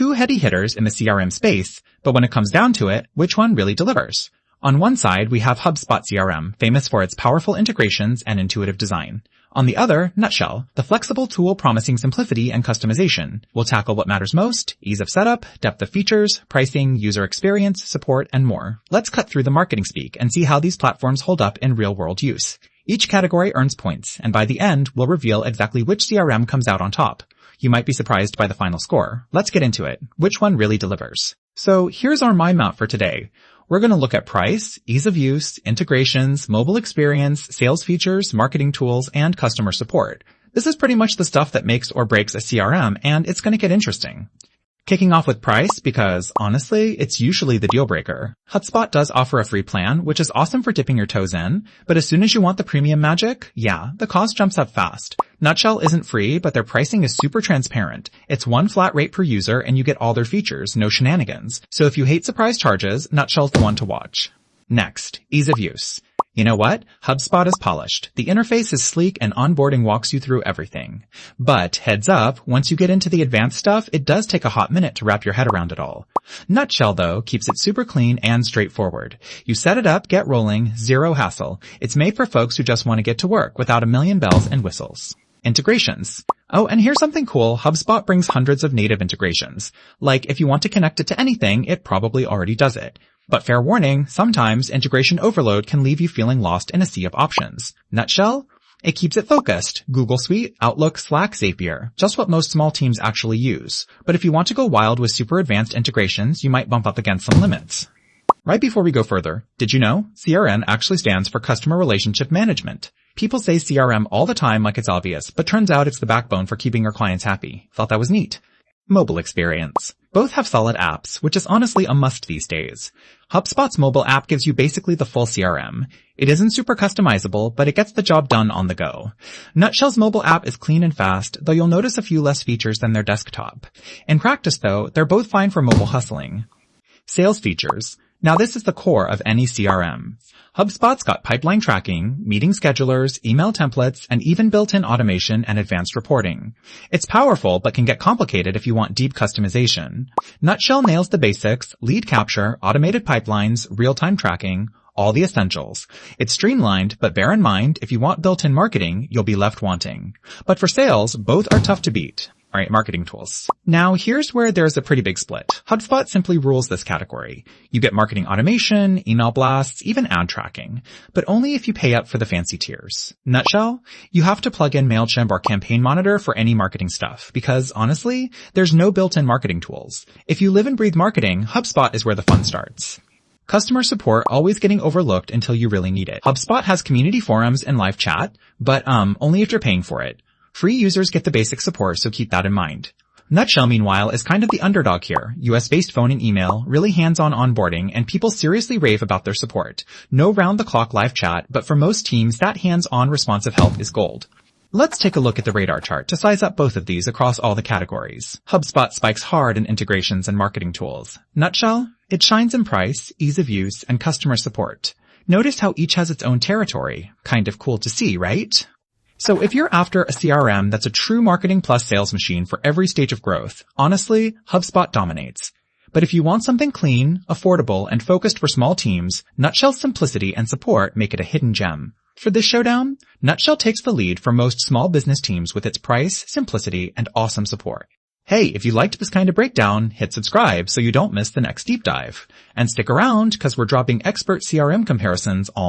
two heady hitters in the CRM space, but when it comes down to it, which one really delivers? On one side, we have HubSpot CRM, famous for its powerful integrations and intuitive design. On the other, Nutshell, the flexible tool promising simplicity and customization. We'll tackle what matters most: ease of setup, depth of features, pricing, user experience, support, and more. Let's cut through the marketing speak and see how these platforms hold up in real-world use. Each category earns points, and by the end, we'll reveal exactly which CRM comes out on top. You might be surprised by the final score. Let's get into it. Which one really delivers? So here's our mind map for today. We're going to look at price, ease of use, integrations, mobile experience, sales features, marketing tools, and customer support. This is pretty much the stuff that makes or breaks a CRM, and it's going to get interesting. Kicking off with price because, honestly, it's usually the deal breaker. HubSpot does offer a free plan, which is awesome for dipping your toes in, but as soon as you want the premium magic, the cost jumps up fast. Nutshell isn't free, but their pricing is super transparent. It's one flat rate per user and you get all their features, no shenanigans. So if you hate surprise charges, Nutshell's the one to watch. Next, ease of use. You know what? HubSpot is polished. The interface is sleek and onboarding walks you through everything. But heads up, once you get into the advanced stuff, it does take a hot minute to wrap your head around it all. Nutshell, though, keeps it super clean and straightforward. You set it up, get rolling, zero hassle. It's made for folks who just want to get to work without a million bells and whistles. Integrations. Oh, and here's something cool. HubSpot brings hundreds of native integrations. Like, if you want to connect it to anything, it probably already does it. But fair warning, sometimes integration overload can leave you feeling lost in a sea of options. Nutshell? It keeps it focused. Google Suite, Outlook, Slack, Zapier. Just what most small teams actually use. But if you want to go wild with super advanced integrations, you might bump up against some limits. Right before we go further, did you know? CRM actually stands for Customer Relationship Management. People say CRM all the time like it's obvious, but turns out it's the backbone for keeping your clients happy. Thought that was neat. Mobile experience. Both have solid apps, which is honestly a must these days. HubSpot's mobile app gives you basically the full CRM. It isn't super customizable, but it gets the job done on the go. Nutshell's mobile app is clean and fast, though you'll notice a few less features than their desktop. In practice, though, they're both fine for mobile hustling. Sales features. Now this is the core of any CRM. HubSpot's got pipeline tracking, meeting schedulers, email templates, and even built-in automation and advanced reporting. It's powerful, but can get complicated if you want deep customization. Nutshell nails the basics: lead capture, automated pipelines, real-time tracking, all the essentials. It's streamlined, but bear in mind, if you want built-in marketing, you'll be left wanting. But for sales, both are tough to beat. Alright, marketing tools. Now, here's where there's a pretty big split. HubSpot simply rules this category. You get marketing automation, email blasts, even ad tracking, but only if you pay up for the fancy tiers. Nutshell? You have to plug in MailChimp or Campaign Monitor for any marketing stuff, because honestly, there's no built-in marketing tools. If you live and breathe marketing, HubSpot is where the fun starts. Customer support always getting overlooked until you really need it. HubSpot has community forums and live chat, but only if you're paying for it. Free users get the basic support, so keep that in mind. Nutshell, meanwhile, is kind of the underdog here. US-based phone and email, really hands-on onboarding, and people seriously rave about their support. No round-the-clock live chat, but for most teams, that hands-on responsive help is gold. Let's take a look at the radar chart to size up both of these across all the categories. HubSpot spikes hard in integrations and marketing tools. Nutshell? It shines in price, ease of use, and customer support. Notice how each has its own territory. Kind of cool to see, right? So if you're after a CRM that's a true marketing plus sales machine for every stage of growth, honestly, HubSpot dominates. But if you want something clean, affordable, and focused for small teams, Nutshell's simplicity and support make it a hidden gem. For this showdown, Nutshell takes the lead for most small business teams with its price, simplicity, and awesome support. Hey, if you liked this kind of breakdown, hit subscribe so you don't miss the next deep dive. And stick around, because we're dropping expert CRM comparisons all